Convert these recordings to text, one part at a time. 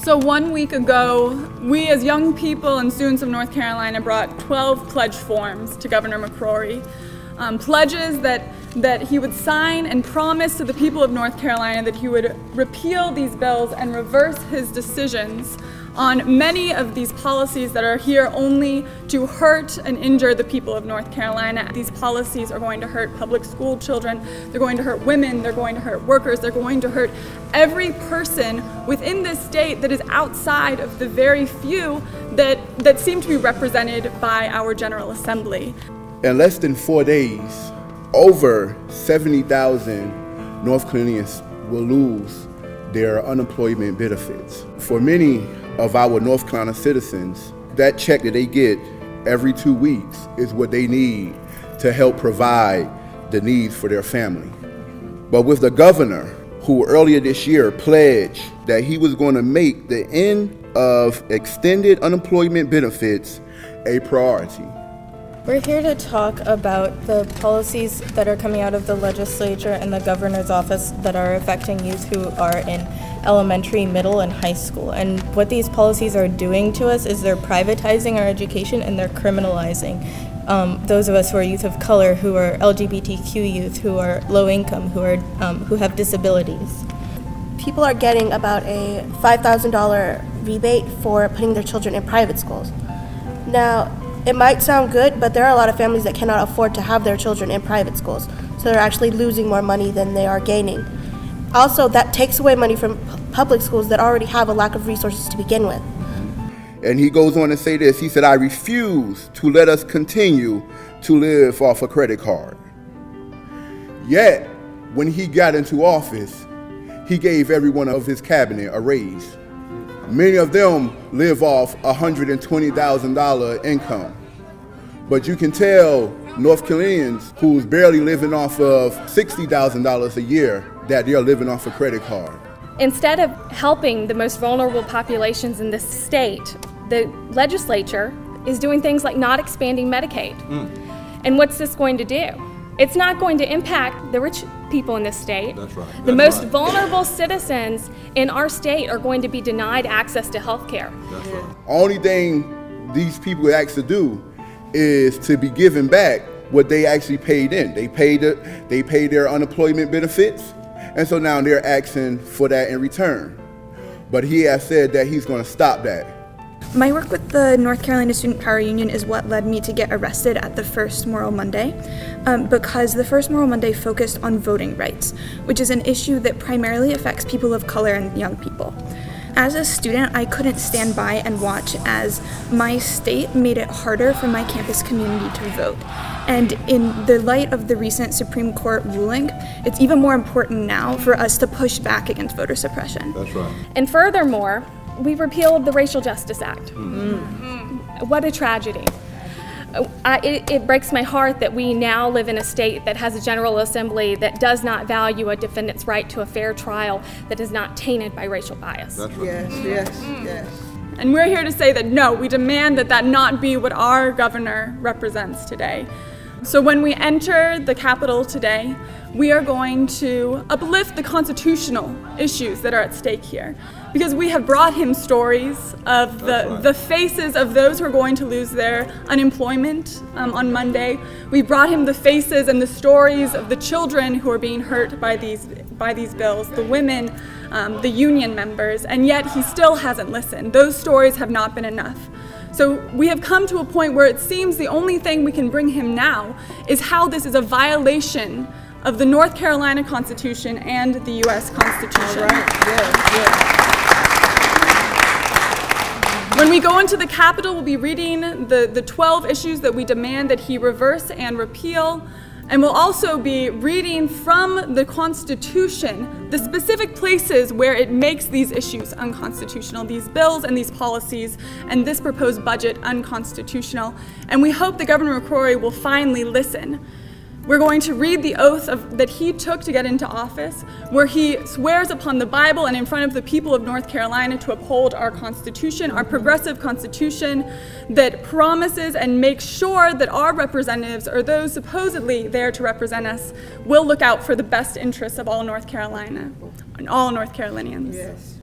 So 1 week ago, we as young people and students of North Carolina brought 12 pledge forms to Governor McCrory. Pledges that he would sign and promise to the people of North Carolina that he would repeal these bills and reverse his decisions on many of these policies that are here only to hurt and injure the people of North Carolina. These policies are going to hurt public school children, they're going to hurt women, they're going to hurt workers, they're going to hurt every person within this state that is outside of the very few that seem to be represented by our General Assembly. In less than 4 days, over 70,000 North Carolinians will lose their unemployment benefits. For many of our North Carolina citizens, that check that they get every 2 weeks is what they need to help provide the needs for their family. But with the governor, who earlier this year pledged that he was going to make the end of extended unemployment benefits a priority. We're here to talk about the policies that are coming out of the legislature and the governor's office that are affecting youth who are in elementary, middle, and high school. And what these policies are doing to us is they're privatizing our education and they're criminalizing those of us who are youth of color, who are LGBTQ youth, who are low income, who have disabilities. People are getting about a $5,000 rebate for putting their children in private schools. Now, it might sound good, but there are a lot of families that cannot afford to have their children in private schools, so they're actually losing more money than they are gaining. Also, that takes away money from public schools that already have a lack of resources to begin with. And he goes on to say this, he said, "I refuse to let us continue to live off a credit card." Yet, when he got into office, he gave every one of his cabinet a raise. Many of them live off $120,000 income. But you can tell North Carolinians who's barely living off of $60,000 a year that they're living off a credit card. Instead of helping the most vulnerable populations in this state, the legislature is doing things like not expanding Medicaid. And what's this going to do? It's not going to impact the rich people in this state. That's right. The most vulnerable citizens in our state are going to be denied access to health care. That's right. Only thing these people asked to do is to be given back what they actually paid in. They paid their unemployment benefits, and so now they're asking for that in return. But he has said that he's going to stop that. My work with the North Carolina Student Power Union is what led me to get arrested at the first Moral Monday, because the first Moral Monday focused on voting rights, which is an issue that primarily affects people of color and young people. As a student, I couldn't stand by and watch as my state made it harder for my campus community to vote. And in the light of the recent Supreme Court ruling, it's even more important now for us to push back against voter suppression. That's right. And furthermore, we repealed the Racial Justice Act. What a tragedy. It breaks my heart that we now live in a state that has a General Assembly that does not value a defendant's right to a fair trial that is not tainted by racial bias. That's right. Yes. And we're here to say that no, we demand that that not be what our governor represents today. So when we enter the Capitol today, we are going to uplift the constitutional issues that are at stake here. Because we have brought him stories of the faces of those who are going to lose their unemployment on Monday. We brought him the faces and the stories of the children who are being hurt by these bills, the women, the union members, and yet he still hasn't listened. Those stories have not been enough. So we have come to a point where it seems the only thing we can bring him now is how this is a violation of the North Carolina Constitution and the U.S. Constitution. All right. When we go into the Capitol, we'll be reading the 12 issues that we demand that he reverse and repeal. And we'll also be reading from the Constitution the specific places where it makes these issues unconstitutional, these bills and these policies and this proposed budget unconstitutional. And we hope that Governor McCrory will finally listen. We're going to read the oath that he took to get into office, where he swears upon the Bible and in front of the people of North Carolina to uphold our Constitution, our progressive Constitution that promises and makes sure that our representatives, or those supposedly there to represent us, will look out for the best interests of all North Carolina and all North Carolinians. Yes.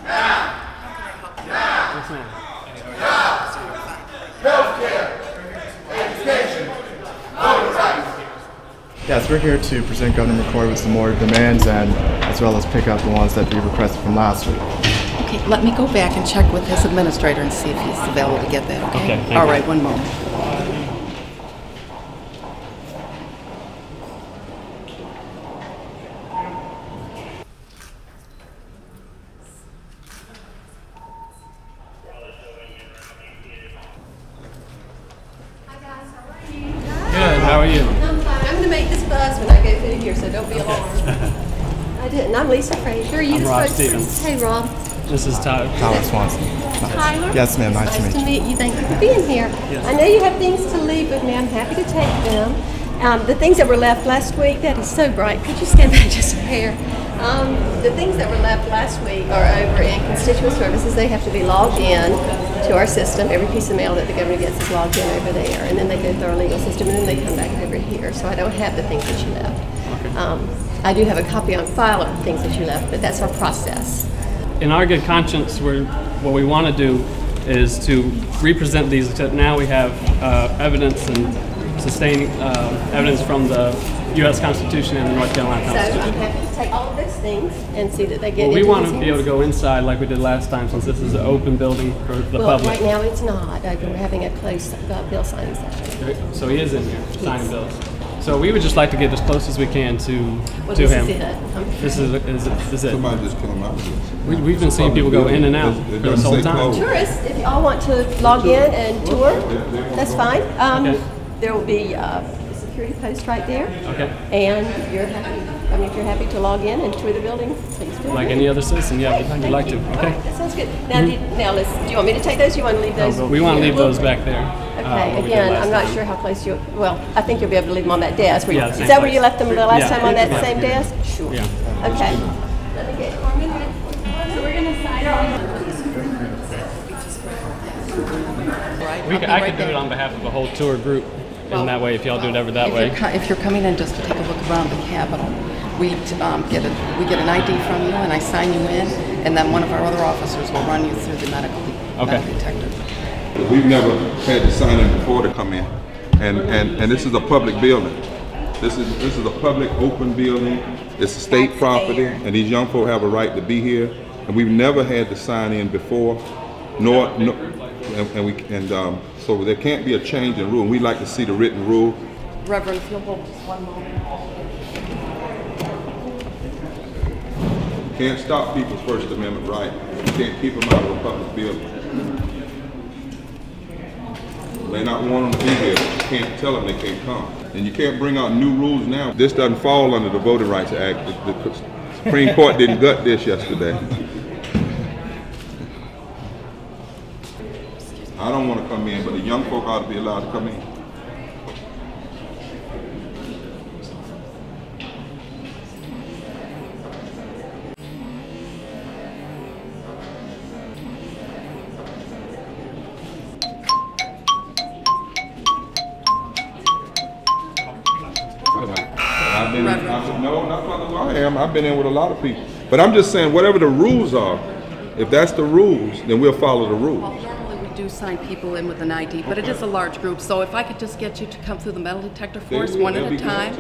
Yes, ma'am. Yes, we're here to present Governor McCrory with some more demands and as well as pick up the ones that we requested from last week. Okay, let me go back and check with his administrator and see if he's available to get that, okay? Okay, all right, one moment. Good, how are you? I'm going to make this buzz when I go through here, so don't be alarmed. I didn't. I'm Lisa Frazier. Are you I'm the Rob spokesperson? Stevens. Hey, Rob. This is Tyler. Tyler Swanson. Tyler? Yes, ma'am. Nice to meet you. you. Thank you for being here. Yes. I know you have things to leave with me. I'm happy to take them. The things that were left last week, that is so bright. Could you stand back just a hair? The things that were left last week are over in constituent services. They have to be logged in to our system. Every piece of mail that the governor gets is logged in over there. And then they go through our legal system, and then they come back over here. So I don't have the things that you left. Okay. I do have a copy on file of the things that you left, but that's our process. In our good conscience, what we want to do is to represent these, except now we have evidence and sustaining evidence from the U.S. Constitution and the North Carolina So Constitution. I'm happy to take all of those things and see that they get Well, we into want these to be able to go inside like we did last time, since this is an open building for the Well, public. right now it's not. We're having a closed bill signing session. So he is in here signing bills. So we would just like to get as close as we can to This him. is it. This is it. Somebody just came out of this. We've been seeing people go in and out for this whole time. Tourists, if y'all want to log in and tour, that's fine. Okay. There will be a security post right there. Okay. And if you're happy to log in and tour the building, please do. Like any other citizen, yeah, we'd like to. Okay. That sounds good. Now, do you want me to take those? Or you want to leave those? We want to leave those back there. Okay, again, I'm not sure how close you, well, I think you'll be able to leave them on that desk. Yeah, Is that where you left them the last Yeah. time, on that Yeah. same desk? Sure. Yeah. Okay. Let me get Carmen. So we're going to sign I could do it on behalf of a whole tour group in that way, if y'all do it ever that way. If you're coming in just to take a look around the Capitol, we get an ID from you and I sign you in, and then one of our other officers will run you through the metal detector. We've never had to sign in before to come in, and this is a public building. This is a public open building. It's a state property, and these young folk have a right to be here. And we've never had to sign in before, so there can't be a change in rule. We'd like to see the written rule. Reverend, if you'll hold just one moment. Can't stop people's First Amendment right. You can't keep them out of a public building. They not want them to be here. You can't tell them they can't come. And you can't bring out new rules now. This doesn't fall under the Voting Rights Act. The Supreme Court didn't gut this yesterday. I don't want to come in, but the young folk ought to be allowed to come in. I've been in with a lot of people. But I'm just saying, whatever the rules are, if that's the rules, then we'll follow the rules. Well, normally we do sign people in with an ID, but it is a large group. So if I could just get you to come through the metal detector for us one at a time.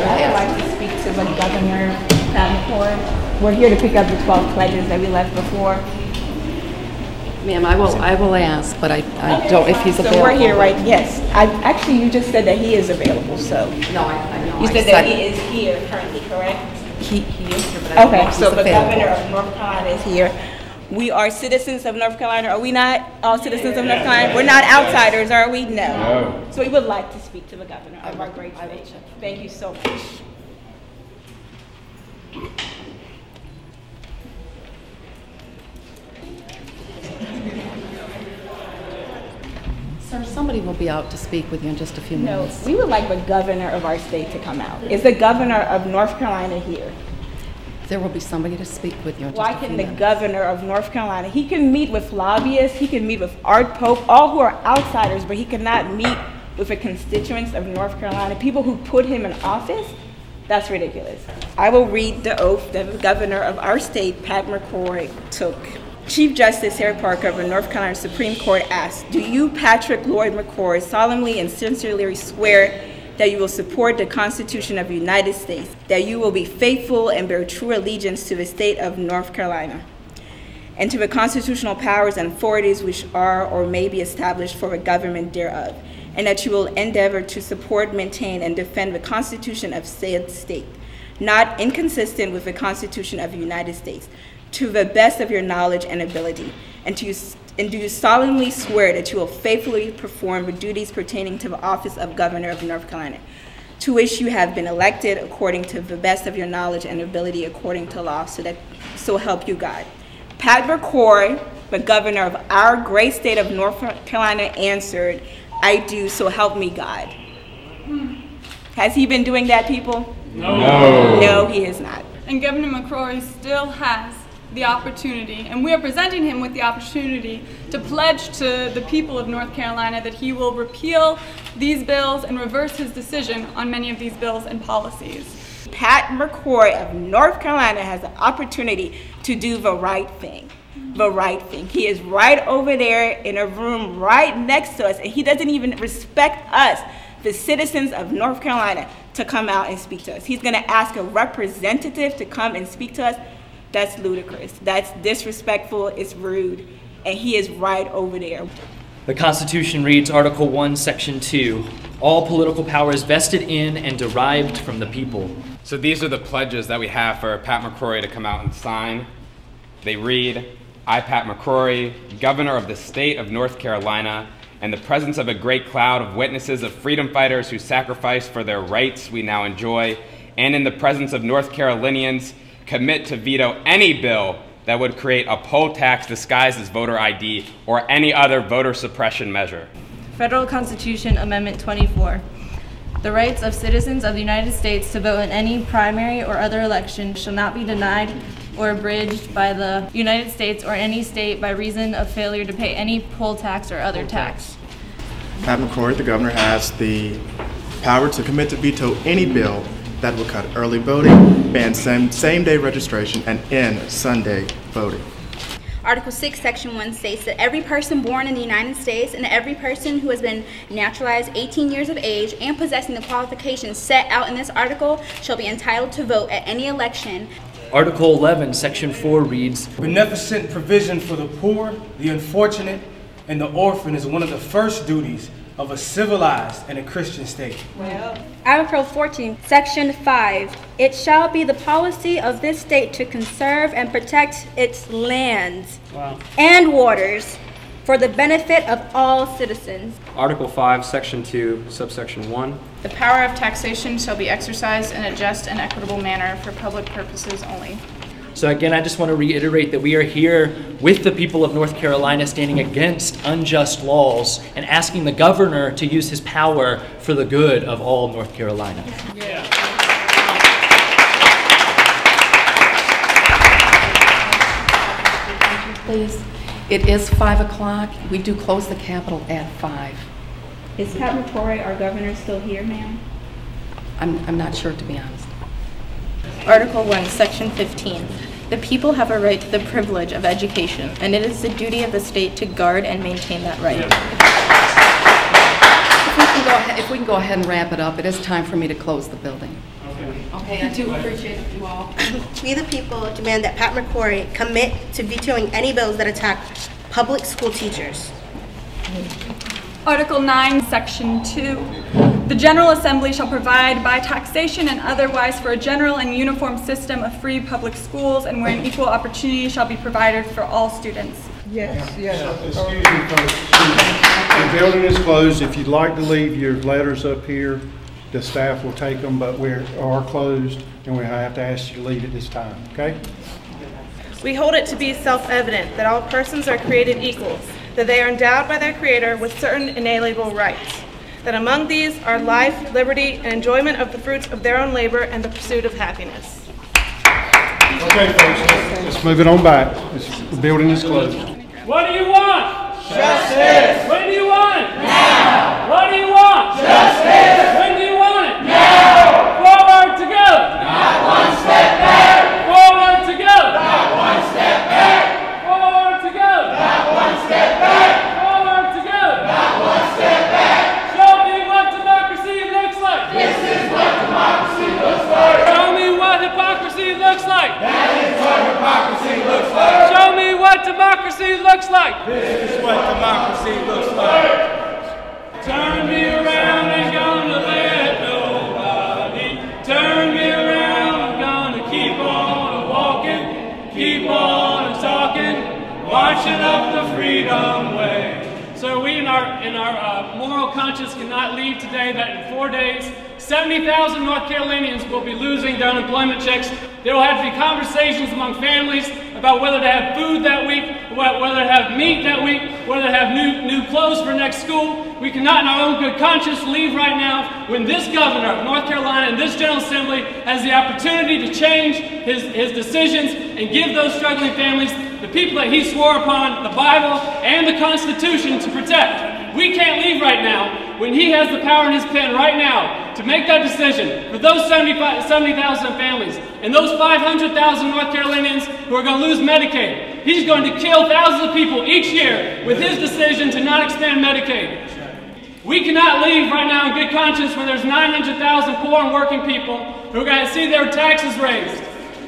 I'd like to speak to Governor Pat McCrory. We're here to pick up the 12 pledges that we left before. Ma'am, I will ask, but I don't, if he's available. So we're here, right? Yes. Actually, you just said that he is available, so. No, I know. You said that he is here currently, correct? He is here, but I don't know if he's so the available. Governor of North Carolina is here. We are citizens of North Carolina. Are we not all citizens of North Carolina? We're not outsiders, are we? No. So we would like to speak to the Governor of our great state. Thank you so much. Somebody will be out to speak with you in just a few minutes. No, we would like the governor of our state to come out. Is the governor of North Carolina here? There will be somebody to speak with you in just Why a few can minutes. the governor of North Carolina, he can meet with lobbyists, he can meet with Art Pope, all who are outsiders, but he cannot meet with the constituents of North Carolina, people who put him in office? That's ridiculous. I will read the oath that the governor of our state, Pat McCrory, took. Chief Justice Harry Parker of the North Carolina Supreme Court asks, do you, Patrick Lloyd McCrory, solemnly and sincerely swear that you will support the Constitution of the United States, that you will be faithful and bear true allegiance to the state of North Carolina, and to the constitutional powers and authorities which are or may be established for the government thereof, and that you will endeavor to support, maintain, and defend the Constitution of said state, not inconsistent with the Constitution of the United States, to the best of your knowledge and ability, and do you solemnly swear that you will faithfully perform the duties pertaining to the office of Governor of North Carolina, to which you have been elected according to the best of your knowledge and ability according to law, so help you God. Pat McCrory, the governor of our great state of North Carolina, answered, I do, so help me God. Has he been doing that, people? No. No, he has not. And Governor McCrory still has the opportunity, and we are presenting him with the opportunity to pledge to the people of North Carolina that he will repeal these bills and reverse his decision on many of these bills and policies. Pat McCrory of North Carolina has the opportunity to do the right thing. The right thing. He is right over there in a room right next to us, and he doesn't even respect us, the citizens of North Carolina, to come out and speak to us. He's going to ask a representative to come and speak to us. That's ludicrous. That's disrespectful. It's rude. And he is right over there. The Constitution reads, Article 1, Section 2, all political power is vested in and derived from the people. So these are the pledges that we have for Pat McCrory to come out and sign. They read, I, Pat McCrory, Governor of the State of North Carolina, in the presence of a great cloud of witnesses of freedom fighters who sacrificed for their rights we now enjoy, and in the presence of North Carolinians, commit to veto any bill that would create a poll tax disguised as voter ID or any other voter suppression measure. Federal Constitution Amendment 24. The rights of citizens of the United States to vote in any primary or other election shall not be denied or abridged by the United States or any state by reason of failure to pay any poll tax or other tax. Pat McCrory, the governor, has the power to commit to veto any bill that will cut early voting, ban same-day registration, and end Sunday voting. Article 6, Section 1 states that every person born in the United States and every person who has been naturalized 18 years of age and possessing the qualifications set out in this article shall be entitled to vote at any election. Article 11, Section 4 reads, Beneficent provision for the poor, the unfortunate, and the orphan is one of the first duties of a civilized and a Christian state. Article 14, Section 5. It shall be the policy of this state to conserve and protect its lands and waters for the benefit of all citizens. Article 5, Section 2, subsection 1. The power of taxation shall be exercised in a just and equitable manner for public purposes only. So again, I just want to reiterate that we are here with the people of North Carolina standing against unjust laws and asking the governor to use his power for the good of all North Carolina. Please. It is 5 o'clock. We do close the Capitol at 5. Is Pat McCrory, our governor, still here, ma'am? I'm not sure, to be honest. Article 1, Section 15. The people have a right to the privilege of education, and it is the duty of the state to guard and maintain that right. If we can go ahead and wrap it up, it is time for me to close the building. Okay, I do appreciate you all. We the people demand that Pat McCrory commit to vetoing any bills that attack public school teachers. Article 9, Section 2. The General Assembly shall provide by taxation and otherwise for a general and uniform system of free public schools and where an equal opportunity shall be provided for all students. Yes, yes. Excuse me, folks. The building is closed. If you'd like to leave your letters up here, the staff will take them, but we are closed and we have to ask you to leave at this time, okay? We hold it to be self-evident that all persons are created equal, that they are endowed by their Creator with certain inalienable rights, that among these are life, liberty, and enjoyment of the fruits of their own labor and the pursuit of happiness. Okay, folks, let's move it on back. The building is closed. What do you want? Justice. When do you want it? Now. What do you want? Justice. When do you want it? Now. Forward together. Not one step back. Forward together. Not one step back. Forward together. Not one step back. Forward together. Not one step back. Show me what democracy looks like. This is what democracy looks like. Show me what hypocrisy looks like. That is what hypocrisy looks like. Show me what democracy looks like. This is what democracy looks like. Turn me around, ain't gonna let nobody turn me around. I'm gonna keep on walking, keep on talking, marching up the freedom way. So we in our moral conscience cannot leave today that in 4 days, 70,000 North Carolinians will be losing their unemployment checks. There will have to be conversations among families about whether to have food that week, whether to have meat that week, whether to have new clothes for next school. We cannot in our own good conscience leave right now when this governor of North Carolina and this General Assembly has the opportunity to change his decisions and give those struggling families the people that he swore upon the Bible and the Constitution to protect. We can't leave right now when he has the power in his pen right now to make that decision for those 70,000 families and those 500,000 North Carolinians who are going to lose Medicaid. He's going to kill thousands of people each year with his decision to not expand Medicaid. We cannot leave right now in good conscience when there's 900,000 poor and working people who are going to see their taxes raised.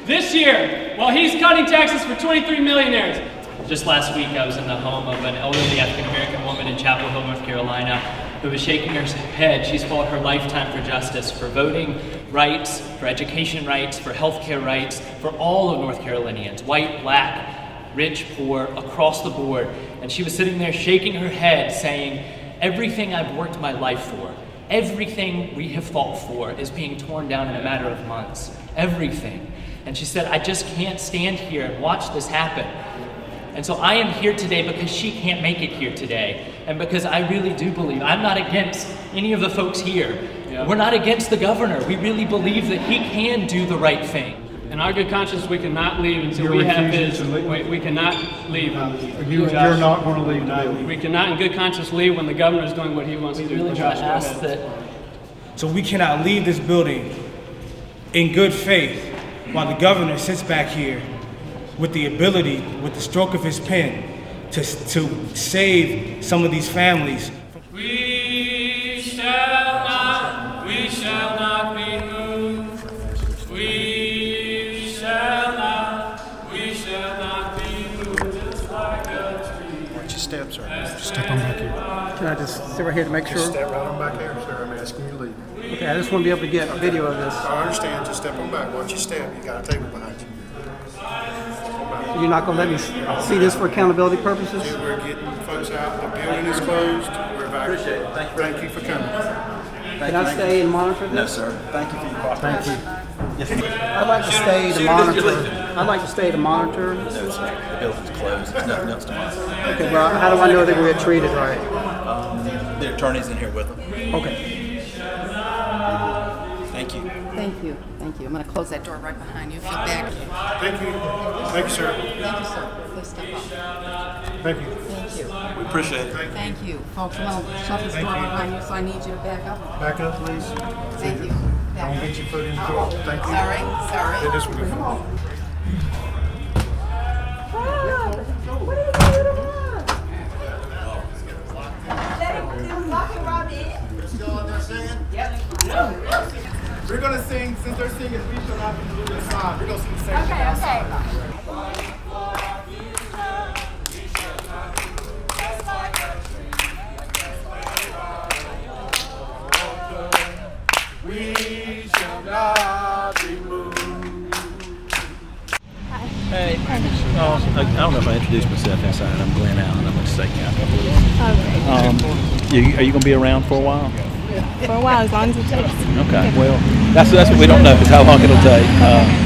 This year, while he's cutting taxes for 23 millionaires. Just last week, I was in the home of an elderly African-American woman in Chapel Hill, North Carolina, who was shaking her head. She's fought her lifetime for justice, for voting rights, for education rights, for healthcare rights, for all of North Carolinians, white, black, rich, poor, across the board. And she was sitting there shaking her head saying, everything I've worked my life for, everything we have fought for is being torn down in a matter of months. Everything. And she said, I just can't stand here and watch this happen. And so I am here today because she can't make it here today. And because I really do believe, I'm not against any of the folks here. Yeah. We're not against the governor. We really believe that he can do the right thing. In our good conscience, we cannot leave until we have his. We cannot leave. You're not going to leave the building. We cannot in good conscience leave when the governor is doing what he wants to do. Really try to ask that. So we cannot leave this building in good faith while the governor sits back here with the ability, with the stroke of his pen, to save some of these families. We shall not be moved. We shall not be moved. Just like a tree. Watch your steps, sir. Just step on back here. Can I just sit right here to make sure? Just step right on back here, sir. I'm asking you to leave. Okay, I just want to be able to get a video of this. I understand. Just step on back. Watch your step. You got a table behind you. You're not going to let me see this for accountability purposes? We're getting folks out. The building is closed. We're evacuating. Appreciate it. Thank you for coming. Can I stay and monitor this? No, sir. Thank you for your cooperation. Thank you. I'd like to stay to monitor. I'd like to stay to monitor. No, sir. The building's closed. There's nothing else to monitor. Okay, but how do I know that we get treated right? The attorney's in here with them. Okay. Thank you. Thank you. Thank you. I'm going to close that door right behind you. If you're back. Thank you. Thank you, sir. Thank you, sir. Please step up. Thank you. Thank you. We appreciate it. Thank you. Folks, I'm going to shut this door behind you, so I need you to back up. Back up, please. Thank you. Don't get your foot in the door. Thank you. Sorry. Yeah, this will be fine. We're going to sing, since they're singing, we shall not be moved aside. We're going to sing the same thing. Okay. We shall not be moved. Hey. I don't know if I introduced myself inside. I'm Glenn Allen. I'm a state captain. Okay. Are you going to be around for a while? For a while, as long as it takes. Okay. Well, that's what we don't know is how long it'll take.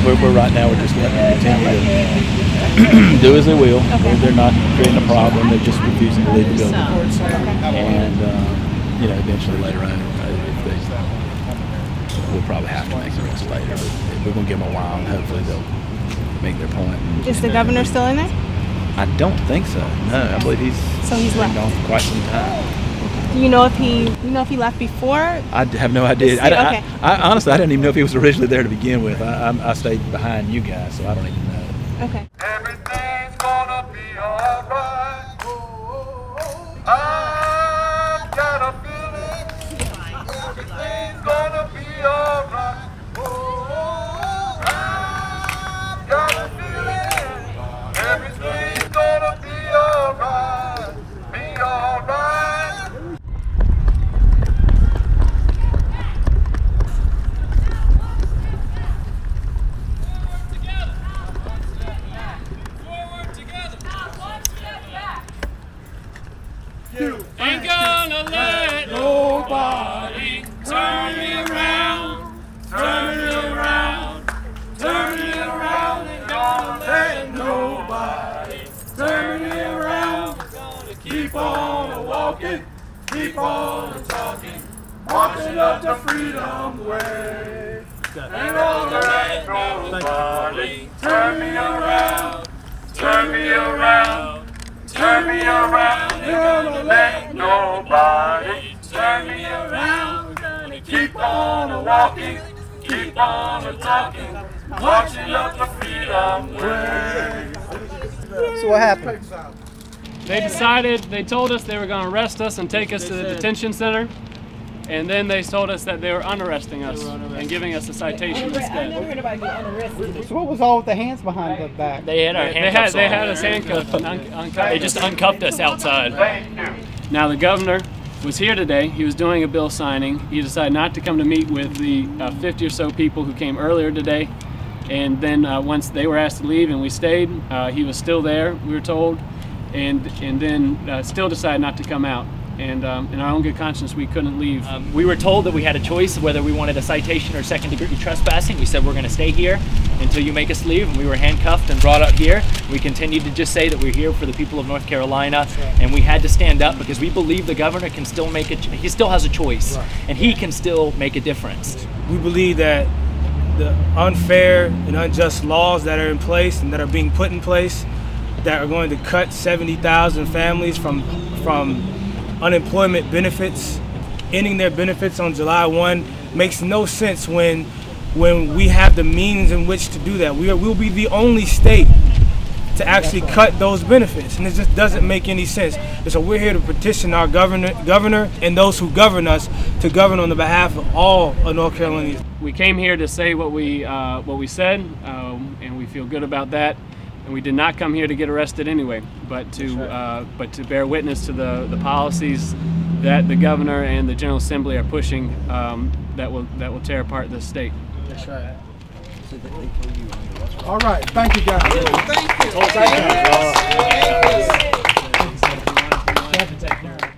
We're right now. We're just letting them continue to do as they will. They're not creating a problem. They're just refusing to leave the building. And you know, eventually later on, if they, we'll probably have to make the arrest later. But we're gonna give them a while, and hopefully they'll make their point. Is the governor still in there? I don't think so. No, I believe he's left. been gone for quite some time. Do you know if he left before? I have no idea. Okay. I honestly, I didn't even know if he was originally there to begin with. I stayed behind you guys, so I don't even know. Okay. Everything's gonna be alright. I've got a feeling everything's gonna be alright. I've got a feeling everything's gonna be alright. Be alright. You ain't gonna let nobody turn me around, turn me around, turn me around. Ain't gonna let nobody turn me around. Gonna keep on walking, keep on talking, marching up the freedom way. Ain't gonna let nobody turn me around, turn me around. Turn me around, ain't gonna let nobody turn me around. Gonna keep on walking, keep on talking, marching up the freedom way. So what happened? They told us they were going to arrest us and take us to the detention center. And then they told us that they were unarresting us and giving us a citation instead. I never heard anybody get unarrested. So what was all with the hands behind the back? They had our handcuffs They on. had us handcuffed and uncuffed. They just uncuffed us outside. Now the governor was here today. He was doing a bill signing. He decided not to come to meet with the 50 or so people who came earlier today. And then once they were asked to leave and we stayed, he was still there, we were told, and then still decided not to come out. And in our own good conscience, we couldn't leave. We were told that we had a choice of whether we wanted a citation or second-degree trespassing. We said we're going to stay here until you make us leave, and we were handcuffed and brought up here. We continued to just say that we're here for the people of North Carolina, and we had to stand up because we believe the governor can still make it. He still has a choice, and he can still make a difference. We believe that the unfair and unjust laws that are in place and that are being put in place that are going to cut 70,000 families from unemployment benefits, ending their benefits on July 1, makes no sense when we have the means in which to do that. We'll be the only state to actually cut those benefits, and it just doesn't make any sense. And so we're here to petition our governor and those who govern us to govern on the behalf of all of North Carolinians. We came here to say what we said, and we feel good about that. And we did not come here to get arrested anyway, but to bear witness to the policies that the governor and the General Assembly are pushing that will tear apart this state. That's right. All right, thank you guys. Thank you. Thank you.